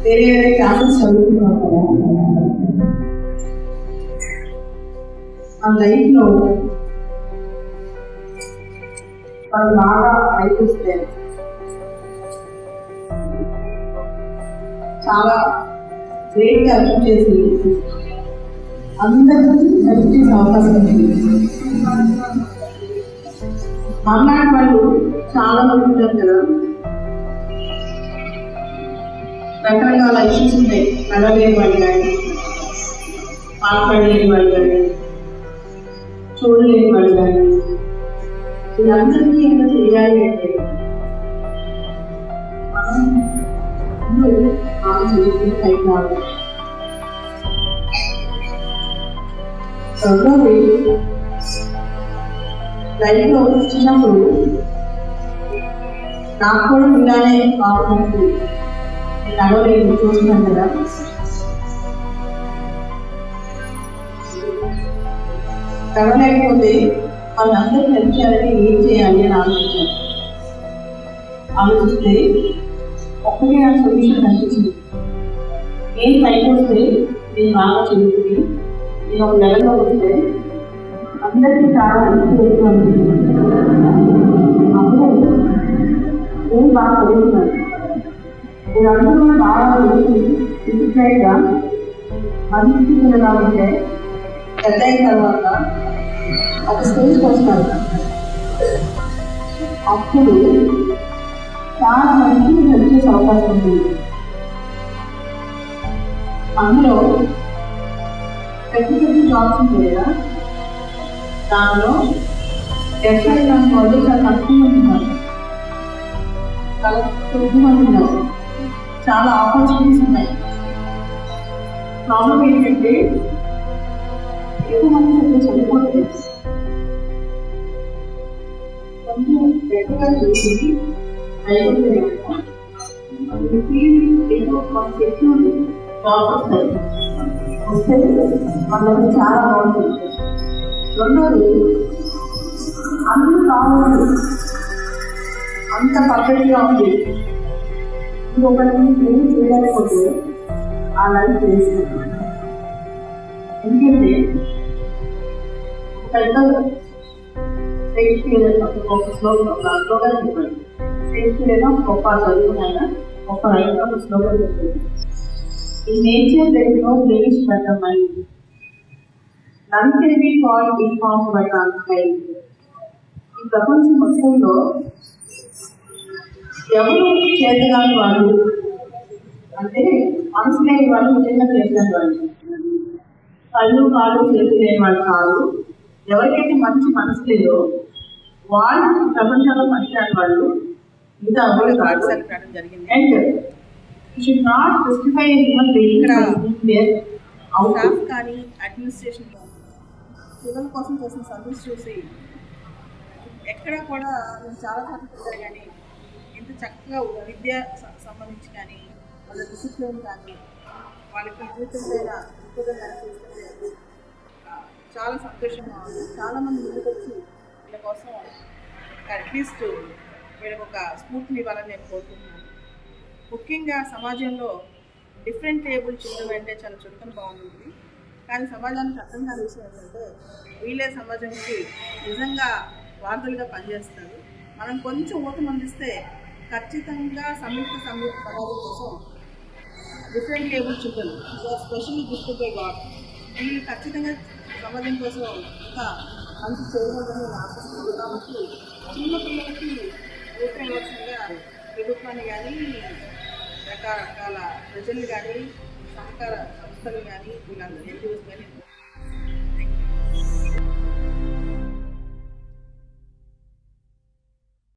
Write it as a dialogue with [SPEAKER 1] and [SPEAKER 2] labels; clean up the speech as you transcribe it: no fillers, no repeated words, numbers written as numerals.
[SPEAKER 1] వేరే వేరే క్లాసెస్ చదువుతున్నాం కదా, ఆ లైఫ్లో వాళ్ళు బాగా అయిపోతే చాలా గ్రేట్గా అచీవ్ చేసి అందరికీ హెల్ప్ చేసే అవకాశం ఉంది. మాట్లాడే వాళ్ళు చాలా మంది ఉంటారు కదా, రకరకాల ఇష్యూస్ ఉంటాయి. నడవలేని వాళ్ళు కానీ, మాట్లాడలేని వాళ్ళు కానీ, చూడలేని వాళ్ళు కానీ, వీళ్ళందరికీ ఏమైనా చేయాలి అంటే మనం ముందు ఆలోచించి పైకి రావాలి. రెండోది, లైఫ్లో వచ్చినప్పుడు నాకు కూడా ఇలానే కావాలంటే నడవలేదు చూస్తున్నాను కదా, నడవలేకపోతే వాళ్ళందరూ హెల్ప్ చేయాలంటే ఏం చేయాలి అని ఆలోచిస్తే ఒక్కటే నాకు సొల్యూషన్ అనిపించింది. నేను పైకి వస్తే నేను బాగా చదువుతుంది, నేను ఒక లెవెల్లో వస్తే అందరికీ చాలా హెల్ప్ చేస్తున్నాను. అప్పుడు నేను బాగా చదువుతున్నాను. నేను అందరూ బాగా డిసిప్లైన్గా మంచి పిల్లలా ఉంటే పెద్ద అయిన తర్వాత ఒక స్టేజ్కి వస్తారు. అప్పుడు చాలా మందికి హెల్ప్ చేసే అవకాశం ఉంటుంది. అందులో పెద్ద పెద్ద జాబ్స్ ఉంటాయి కదా, దానిలో ఎక్కడ వాళ్ళు చాలా తక్కువ మంది ఉన్నారు, చాలా తక్కువ మంది ఉన్నారు. చాలా ఆపర్చునిటీస్ ఉన్నాయి. ప్రాబ్లం ఏంటంటే ఎక్కువ మంది సరిగ్గా చదువుకోలేదు. కొంచెం గట్టిగా చూసి అయిపోతే ఏదో మన సెక్యూరిటీ జాబ్ వస్తాయి, వస్తే వాళ్ళకి చాలా బాగుంటుంది. రెండోది, అందరూ బాగుంది, అంత పర్ఫెక్ట్గా ఉంది, ఇంకొకరికి ఏమి చేయలేకపోతే ఆ లైఫ్ చేస్తుంది. ఎందుకంటే పెద్ద షేక్స్పియర్ ఒక స్లోగన్ చెప్పాడు. షేక్స్పియర్ గొప్ప చదువుకున్నాయన ఒక రైతు ఒక స్లోగన్ చెప్పాడు. ఈ nature there is no blemish but the mind. None can be called informed but unkind. ఈ ప్రపంచం మొత్తంలో ఎవరు చేతగాని వాళ్ళు అంటే మనసు లేని వాళ్ళు నిజంగా చేతగాని వాళ్ళు, కళ్ళు కాళ్ళు చేతులు లేని వాళ్ళు కాదు. ఎవరికైతే మంచి మనసు లేదో వాళ్ళు ప్రపంచంలో పనిచేయని వాళ్ళు ఇంకా అవ్వదు కాదు జరిగింది. And should not justify
[SPEAKER 2] staff కానీ అడ్మినిస్ట్రేషన్ పిల్లల కోసం చేసిన సర్వీస్ చూసి ఎక్కడ కూడా నేను చాలా చోట్ల పెట్టారు, కానీ ఇంత చక్కగా విద్య సంబంధించి కానీ వాళ్ళ డిసిప్లిన్ కానీ వాళ్ళకి జీవితంపైన దృక్పథం కానీ చేస్తుంటే చాలా సంతోషంగా ఉంది. చాలామంది ముందుకు వచ్చి వీళ్ళ కోసం అట్లీస్ట్ వీళ్ళకి ఒక స్ఫూర్తిని ఇవ్వాలని నేను కోరుకుంటున్నాను. ముఖ్యంగా సమాజంలో డిఫరెంట్ ఏబుల్ చిల్డ్రన్ అంటే చాలా చురుకన బాగుంటుంది, కానీ సమాజానికి అర్థం కాని విషయం ఏంటంటే వీళ్ళే సమాజానికి నిజంగా వార్తలుగా పనిచేస్తారు. మనం కొంచెం ఊతం అందిస్తే ఖచ్చితంగా సంయుక్త సమాజం కోసం different able children specially gifted by God వీళ్ళు ఖచ్చితంగా సమాజం కోసం ఇంకా మంచి చేయగలరని నేను ఆశిస్తున్నాను. కాబట్టి చిన్న పిల్లలకి ఊపిరివలసిందిగా ప్రభుత్వాన్ని కానీ రకరకాల ప్రజలు కానీ సహకార సంస్థలు కానీ వీళ్ళందరూ